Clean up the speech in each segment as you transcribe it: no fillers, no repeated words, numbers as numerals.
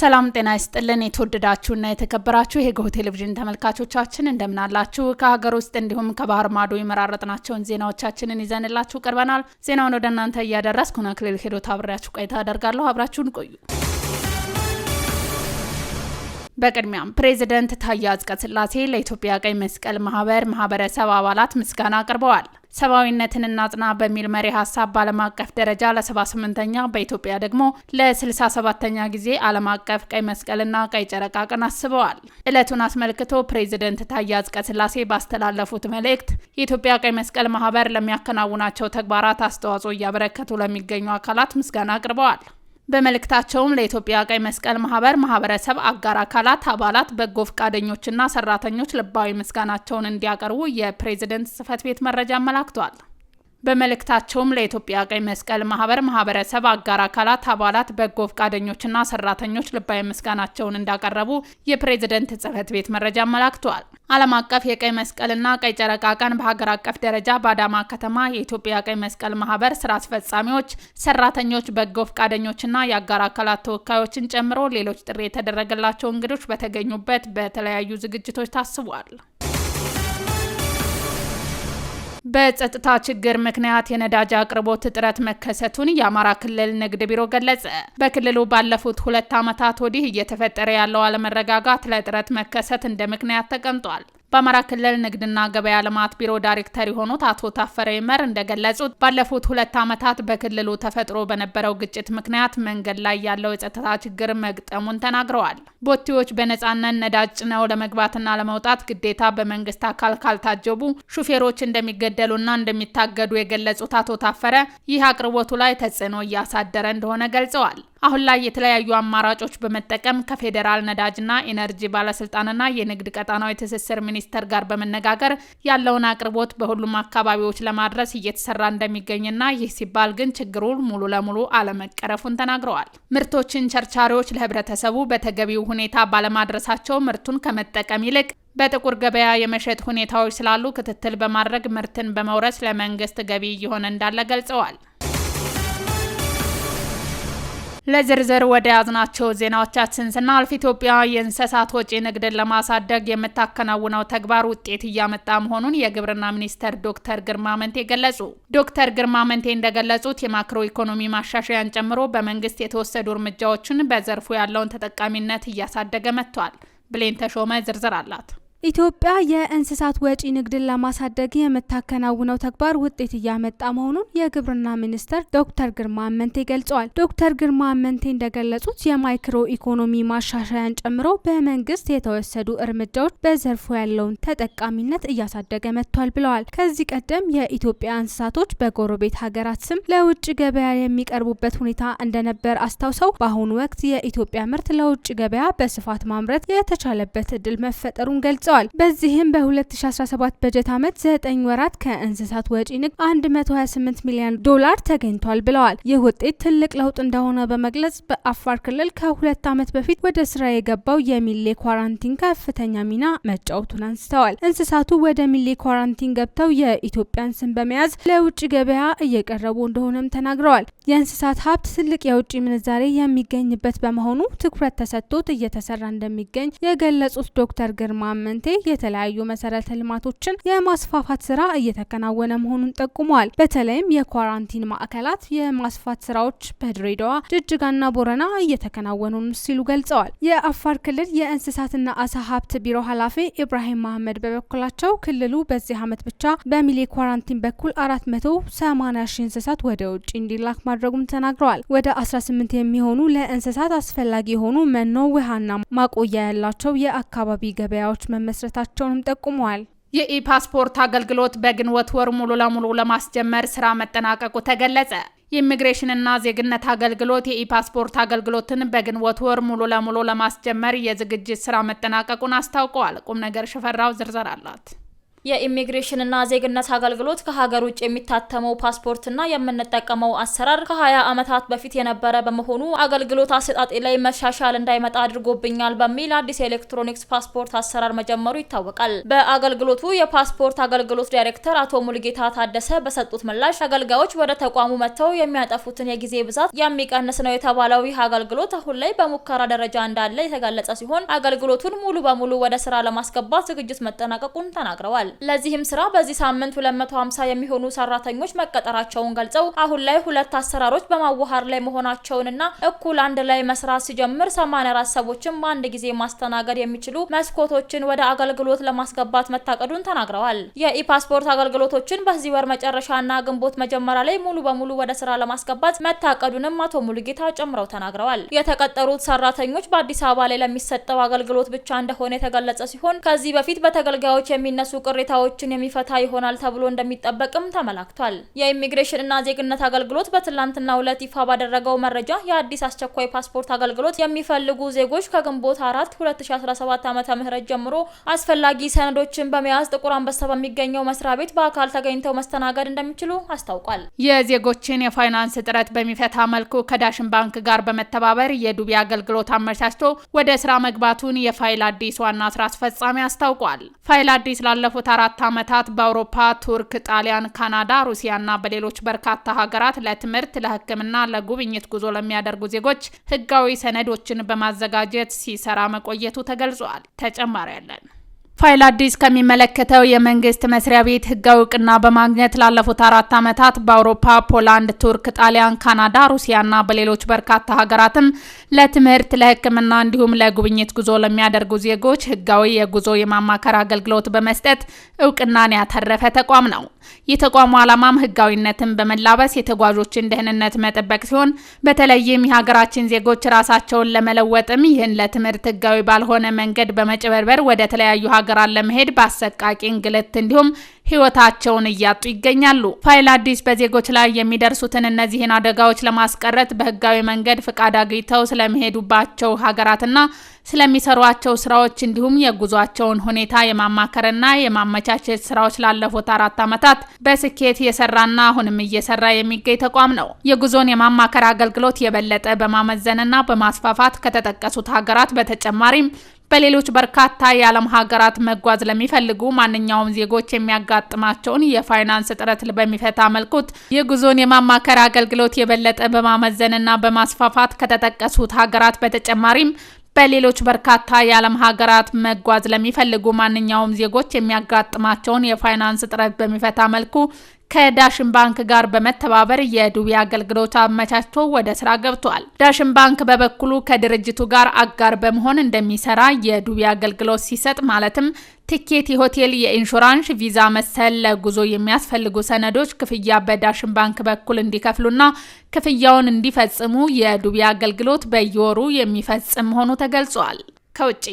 ሰላም ጤና ይስጥልን የተወደዳችሁና የተከበራችሁ የጎህ ቴሌቪዥን ተመልካቾቻችን እንደምን አላችሁ? ከሀገር ውስጥ እንዲሁም ከባህር ማዶ የመራረጥናቸውን ዜናዎቻችንን ይዘንላችሁ ቀርበናል። ዜናውን ወደ እናንተ እያደረስኩ አክሊል ሄዶት አብሬያችሁ ቆይታ አደርጋለሁ። አብራችሁን ቆዩ። በቅድሚያም ፕሬዝዳንት ታዬ አጽቀሥላሴ ለኢትዮጵያ ቀይ መስቀል ማህበረሰብ አባላት ምስጋና አቅርበዋል። ሰብአዊነትን እናጽና በሚል መሪ ሀሳብ በዓለም አቀፍ ደረጃ ለ78ኛ በኢትዮጵያ ደግሞ ለ67ኛ ጊዜ ዓለም አቀፍ ቀይ መስቀልና ቀይ ጨረቃ ቀን አስበዋል። ዕለቱን አስመልክቶ ፕሬዝዳንት ታዬ አጽቀሥላሴ ባስተላለፉት መልእክት የኢትዮጵያ ቀይ መስቀል ማህበር ለሚያከናውናቸው ተግባራት አስተዋጽኦ እያበረከቱ ለሚገኙ አካላት ምስጋና አቅርበዋል። በመልእክታቸውም ለኢትዮጵያ ቀይ መስቀል ማህበረሰብ አጋር አካላት፣ አባላት፣ በጎ ፈቃደኞችና ሰራተኞች ልባዊ ምስጋናቸውን እንዲያቀርቡ የፕሬዝዳንት ጽሕፈት ቤት መረጃ አመላክቷል። በመልእክታቸውም ለኢትዮጵያ ቀይ መስቀል ማህበረሰብ አጋር አካላት፣ አባላት፣ በጎ ፈቃደኞችና ሰራተኞች ልባዊ ምስጋናቸውን እንዳቀረቡ የፕሬዝዳንት ጽሕፈት ቤት መረጃ አመላክቷል። ዓለም አቀፍ የቀይ መስቀልና ቀይ ጨረቃ ቀን በሀገር አቀፍ ደረጃ በአዳማ ከተማ የኢትዮጵያ ቀይ መስቀል ማህበር ስራ አስፈጻሚዎች፣ ሰራተኞች፣ በጎ ፈቃደኞችና የአጋር አካላት ተወካዮችን ጨምሮ ሌሎች ጥሪ የተደረገላቸው እንግዶች በተገኙበት በተለያዩ ዝግጅቶች ታስቧል። በጸጥታ ችግር ምክንያት የነዳጅ አቅርቦት እጥረት መከሰቱን የአማራ ክልል ንግድ ቢሮ ገለጸ። በክልሉ ባለፉት 2 ዓመታት ወዲህ እየተፈጠረ ያለው አለመረጋጋት ለእጥረት መከሰት እንደ ምክንያት ተቀምጧል። በአማራ ክልል ንግድና ገበያ ልማት ቢሮ ዳይሬክተር የሆኑት አቶ ታፈረ ይመር እንደገለጹት ባለፉት 2 ዓመታት በክልሉ ተፈጥሮ በነበረው ግጭት ምክንያት መንገድ ላይ ያለው የጸጥታ ችግር መግጠሙን ተናግረዋል። ቦቴዎች በነጻነት ነዳጅ ጭነው ለመግባትና ለመውጣት ግዴታ በመንግስት አካል ካልታጀቡ ሹፌሮች እንደሚገደሉና እንደሚታገዱ የገለጹት አቶ ታፈረ ይህ አቅርቦቱ ላይ ተጽዕኖ እያሳደረ እንደሆነ ገልጸዋል። አሁን ላይ የተለያዩ አማራጮች በመጠቀም ከፌዴራል ነዳጅና ኢነርጂ ባለስልጣንና የንግድ ቀጣናዊ ትስስር ሚኒስቴር ጋር በመነጋገር ያለውን አቅርቦት በሁሉም አካባቢዎች ለማድረስ እየተሰራ እንደሚገኝና ይህ ሲባል ግን ችግሩ ሙሉ ለሙሉ አለመቀረፉን ተናግረዋል። ምርቶችን ቸርቻሪዎች ለህብረተሰቡ በተገቢው ሁኔታ ባለማድረሳቸው ምርቱን ከመጠቀም ይልቅ በጥቁር ገበያ የመሸጥ ሁኔታዎች ስላሉ ክትትል በማድረግ ምርትን በመውረስ ለመንግስት ገቢ እየሆነ እንዳለ ገልጸዋል። ለዝርዝር ወደ ያዝናቸው ዜናዎቻችን ስናልፍ ኢትዮጵያ የእንስሳት ወጪ ንግድን ለማሳደግ የምታከናውነው ተግባር ውጤት እያመጣ መሆኑን የግብርና ሚኒስትር ዶክተር ግርማ አመንቴ ገለጹ። ዶክተር ግርማ አመንቴ እንደገለጹት የማክሮ ኢኮኖሚ ማሻሻያን ጨምሮ በመንግስት የተወሰዱ እርምጃዎችን በዘርፉ ያለውን ተጠቃሚነት እያሳደገ መጥቷል። ብሌን ተሾመ ዝርዝር አላት። ኢትዮጵያ የእንስሳት ወጪ ንግድን ለማሳደግ የምታከናውነው ተግባር ውጤት እያመጣ መሆኑን የግብርና ሚኒስትር ዶክተር ግርማ አመንቴ ገልጸዋል። ዶክተር ግርማ አመንቴ እንደገለጹት የማይክሮ ኢኮኖሚ ማሻሻያን ጨምሮ በመንግስት የተወሰዱ እርምጃዎች በዘርፉ ያለውን ተጠቃሚነት እያሳደገ መጥቷል ብለዋል። ከዚህ ቀደም የኢትዮጵያ እንስሳቶች በጎረቤት ሀገራት ስም ለውጭ ገበያ የሚቀርቡበት ሁኔታ እንደነበር አስታውሰው በአሁኑ ወቅት የኢትዮጵያ ምርት ለውጭ ገበያ በስፋት ማምረት የተቻለበት እድል መፈጠሩን ገልጸዋል። በዚህም በ2017 በጀት ዓመት 9 ወራት ከእንስሳት ወጪ ንግድ $128 ሚሊዮን ተገኝቷል ብለዋል። ይህ ውጤት ትልቅ ለውጥ እንደሆነ በመግለጽ በአፋር ክልል ከ2 ዓመት በፊት ወደ ስራ የገባው የሚሌ ኳራንቲን ከፍተኛ ሚና መጫወቱን አንስተዋል። እንስሳቱ ወደ ሚሌ ኳራንቲን ገብተው የኢትዮጵያን ስም በመያዝ ለውጭ ገበያ እየቀረቡ እንደሆነም ተናግረዋል። የእንስሳት ሀብት ትልቅ የውጭ ምንዛሬ የሚገኝበት በመሆኑ ትኩረት ተሰጥቶት እየተሰራ እንደሚገኝ የገለጹት ዶክተር ግርማ አመንቴ የተለያዩ መሰረተ ልማቶችን የማስፋፋት ስራ እየተከናወነ መሆኑን ጠቁመዋል። በተለይም የኳራንቲን ማዕከላት የማስፋት ስራዎች በድሬዳዋ፣ ጅጅጋና ቦረና እየተከናወኑ ሲሉ ገልጸዋል። የአፋር ክልል የእንስሳትና አሳ ሀብት ቢሮ ኃላፊ ኢብራሂም መሐመድ በበኩላቸው ክልሉ በዚህ ዓመት ብቻ በሚሌ ኳራንቲን በኩል 480 ሺህ እንስሳት ወደ ውጭ እንዲላክ ማድረጉም ተናግረዋል። ወደ 18 የሚሆኑ ለእንስሳት አስፈላጊ የሆኑ መኖ፣ ውሃና ማቆያ ያላቸው የአካባቢ ገበያዎች መመስረታቸውንም ጠቁመዋል። የኢፓስፖርት አገልግሎት በግንቦት ወር ሙሉ ለሙሉ ለማስጀመር ስራ መጠናቀቁ ተገለጸ። የኢሚግሬሽንና ዜግነት አገልግሎት የኢፓስፖርት አገልግሎትን በግንቦት ወር ሙሉ ለሙሉ ለማስጀመር የዝግጅት ስራ መጠናቀቁን አስታውቀዋል። ቁም ነገር ሽፈራው ዝርዝር አላት። የኢሚግሬሽንና ዜግነት አገልግሎት ከሀገር ውጭ የሚታተመው ፓስፖርትና የምንጠቀመው አሰራር ከ20 ዓመታት በፊት የነበረ በመሆኑ አገልግሎት አሰጣጥ ላይ መሻሻል እንዳይመጣ አድርጎብኛል በሚል አዲስ የኤሌክትሮኒክስ ፓስፖርት አሰራር መጀመሩ ይታወቃል። በአገልግሎቱ የፓስፖርት አገልግሎት ዳይሬክተር አቶ ሙሉጌታ ታደሰ በሰጡት ምላሽ አገልጋዮች ወደ ተቋሙ መጥተው የሚያጠፉትን የጊዜ ብዛት የሚቀንስ ነው የተባለው ይህ አገልግሎት አሁን ላይ በሙከራ ደረጃ እንዳለ የተገለጸ ሲሆን አገልግሎቱን ሙሉ በሙሉ ወደ ስራ ለማስገባት ዝግጅት መጠናቀቁን ተናግረዋል። ለዚህም ስራ በዚህ ሳምንት 250 የሚሆኑ ሰራተኞች መቀጠራቸውን ገልጸው አሁን ላይ ሁለት አሰራሮች በማዋሃር ላይ መሆናቸውንና እኩል አንድ ላይ መስራት ሲጀምር 84 ሰዎችን በአንድ ጊዜ ማስተናገድ የሚችሉ መስኮቶችን ወደ አገልግሎት ለማስገባት መታቀዱን ተናግረዋል። የኢፓስፖርት አገልግሎቶችን በዚህ ወር መጨረሻና ግንቦት መጀመሪያ ላይ ሙሉ በሙሉ ወደ ስራ ለማስገባት መታቀዱንም አቶ ሙሉጌታ ጨምረው ተናግረዋል። የተቀጠሩት ሰራተኞች በአዲስ አበባ ላይ ለሚሰጠው አገልግሎት ብቻ እንደሆነ የተገለጸ ሲሆን ከዚህ በፊት በተገልጋዮች የሚነሱ ቅሬታዎችን የሚፈታ ይሆናል ተብሎ እንደሚጠበቅም ተመላክቷል። የኢሚግሬሽን እና ዜግነት አገልግሎት በትላንትናው ዕለት ይፋ ባደረገው መረጃ የአዲስ አስቸኳይ ፓስፖርት አገልግሎት የሚፈልጉ ዜጎች ከግንቦት 4 2017 ዓ.ም ጀምሮ አስፈላጊ ሰነዶችን በመያዝ ጥቁር አንበሳ በሚገኘው መስሪያ ቤት በአካል ተገኝተው መስተናገድ እንደሚችሉ አስታውቋል። የዜጎችን የፋይናንስ እጥረት በሚፈታ መልኩ ከዳሽን ባንክ ጋር በመተባበር የዱቤ አገልግሎት አመቻችቶ ወደ ስራ መግባቱን የፋይል አዲስ ዋና ስራ አስፈጻሚ አስታውቋል። ፋይል አዲስ ላለፉት 4 ዓመታት በአውሮፓ፣ ቱርክ፣ ጣሊያን፣ ካናዳ፣ ሩሲያና በሌሎች በርካታ ሀገራት ለትምህርት፣ ለሕክምና፣ ለጉብኝት ጉዞ ለሚያደርጉ ዜጎች ህጋዊ ሰነዶችን በማዘጋጀት ሲሰራ መቆየቱ ተገልጿል። ተጨማሪ ያለን ፋይል አዲስ ከሚመለከተው የመንግስት መስሪያ ቤት ህጋዊ እውቅና በማግኘት ላለፉት 4 ዓመታት በአውሮፓ፣ ፖላንድ፣ ቱርክ፣ ጣሊያን፣ ካናዳ፣ ሩሲያና በሌሎች በርካታ ሀገራትም ለትምህርት፣ ለሕክምና እንዲሁም ለጉብኝት ጉዞ ለሚያደርጉ ዜጎች ህጋዊ የጉዞ የማማከር አገልግሎት በመስጠት እውቅናን ያተረፈ ተቋም ነው። የተቋሙ ዓላማም ህጋዊነትን በመላበስ የተጓዦችን ደህንነት መጠበቅ ሲሆን በተለይም የሀገራችን ዜጎች ራሳቸውን ለመለወጥም ይህን ለትምህርት ህጋዊ ባልሆነ መንገድ በመጨበርበር ወደ ተለያዩ ሀገራት ለመሄድ በአሰቃቂ እንግልት እንዲሁም ህይወታቸውን እያጡ ይገኛሉ። ፋይል አዲስ በዜጎች ላይ የሚደርሱትን እነዚህን አደጋዎች ለማስቀረት በህጋዊ መንገድ ፍቃድ አግኝተው ስለሚሄዱባቸው ሀገራትና ስለሚሰሯቸው ስራዎች እንዲሁም የጉዟቸውን ሁኔታ የማማከርና የማመቻቸት ስራዎች ላለፉት 4 ዓመታት በስኬት የሰራና አሁንም እየሰራ የሚገኝ ተቋም ነው። የጉዞን የማማከር አገልግሎት የበለጠ በማመዘንና በማስፋፋት ከተጠቀሱት ሀገራት በተጨማሪም በሌሎች በርካታ የዓለም ሀገራት መጓዝ ለሚፈልጉ ማንኛውም ዜጎች የሚያጋጥማቸውን የፋይናንስ እጥረት በሚፈታ መልኩ የጉዞን የማማከር አገልግሎት የበለጠ በማመዘንና በማስፋፋት ከተጠቀሱት ሀገራት በተጨማሪም በሌሎች በርካታ የዓለም ሀገራት መጓዝ ለሚፈልጉ ማንኛውም ዜጎች የሚያጋጥማቸውን የፋይናንስ እጥረት በሚፈታ መልኩ ከዳሽን ባንክ ጋር በመተባበር የዱቤ አገልግሎት አመቻችቶ ወደ ስራ ገብቷል። ዳሽን ባንክ በበኩሉ ከድርጅቱ ጋር አጋር በመሆን እንደሚሰራ የዱቤ አገልግሎት ሲሰጥ ማለትም ቲኬት፣ የሆቴል፣ የኢንሹራንስ፣ ቪዛ መሰል ለጉዞ የሚያስፈልጉ ሰነዶች ክፍያ በዳሽን ባንክ በኩል እንዲከፍሉና ክፍያውን እንዲፈጽሙ የዱቤ አገልግሎት በየወሩ የሚፈጽም መሆኑ ተገልጿል። ከውጪ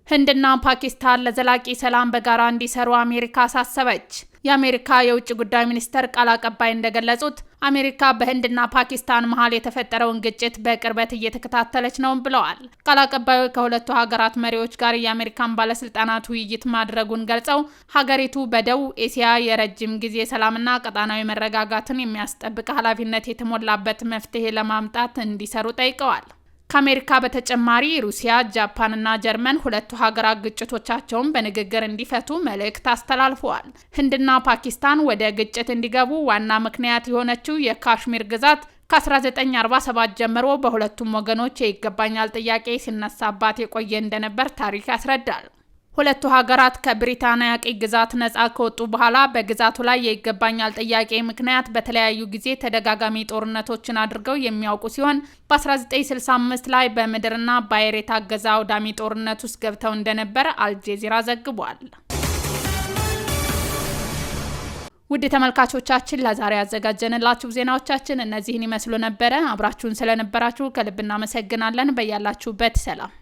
ህንድና ፓኪስታን ለዘላቂ ሰላም በጋራ እንዲሰሩ አሜሪካ አሳሰበች። የአሜሪካ የውጭ ጉዳይ ሚኒስተር ቃል አቀባይ እንደገለጹት አሜሪካ በህንድና ፓኪስታን መሀል የተፈጠረውን ግጭት በቅርበት እየተከታተለች ነው ብለዋል። ቃል አቀባዩ ከሁለቱ ሀገራት መሪዎች ጋር የአሜሪካን ባለስልጣናት ውይይት ማድረጉን ገልጸው ሀገሪቱ በደቡብ ኤሲያ የረጅም ጊዜ ሰላምና ቀጣናዊ መረጋጋትን የሚያስጠብቅ ኃላፊነት የተሞላበት መፍትሄ ለማምጣት እንዲሰሩ ጠይቀዋል። ከአሜሪካ በተጨማሪ ሩሲያ፣ ጃፓንና ጀርመን ሁለቱ ሀገራት ግጭቶቻቸውን በንግግር እንዲፈቱ መልእክት አስተላልፈዋል። ህንድና ፓኪስታን ወደ ግጭት እንዲገቡ ዋና ምክንያት የሆነችው የካሽሚር ግዛት ከ1947 ጀምሮ በሁለቱም ወገኖች የይገባኛል ጥያቄ ሲነሳባት የቆየ እንደነበር ታሪክ ያስረዳል። ሁለቱ ሀገራት ከብሪታንያ ቅኝ ግዛት ነጻ ከወጡ በኋላ በግዛቱ ላይ የይገባኛል ጥያቄ ምክንያት በተለያዩ ጊዜ ተደጋጋሚ ጦርነቶችን አድርገው የሚያውቁ ሲሆን በ1965 ላይ በምድርና በአየር የታገዘ አውዳሚ ጦርነት ውስጥ ገብተው እንደነበር አልጀዚራ ዘግቧል። ውድ ተመልካቾቻችን ለዛሬ ያዘጋጀንላችሁ ዜናዎቻችን እነዚህን ይመስሉ ነበረ። አብራችሁን ስለነበራችሁ ከልብ እናመሰግናለን። በያላችሁበት ሰላም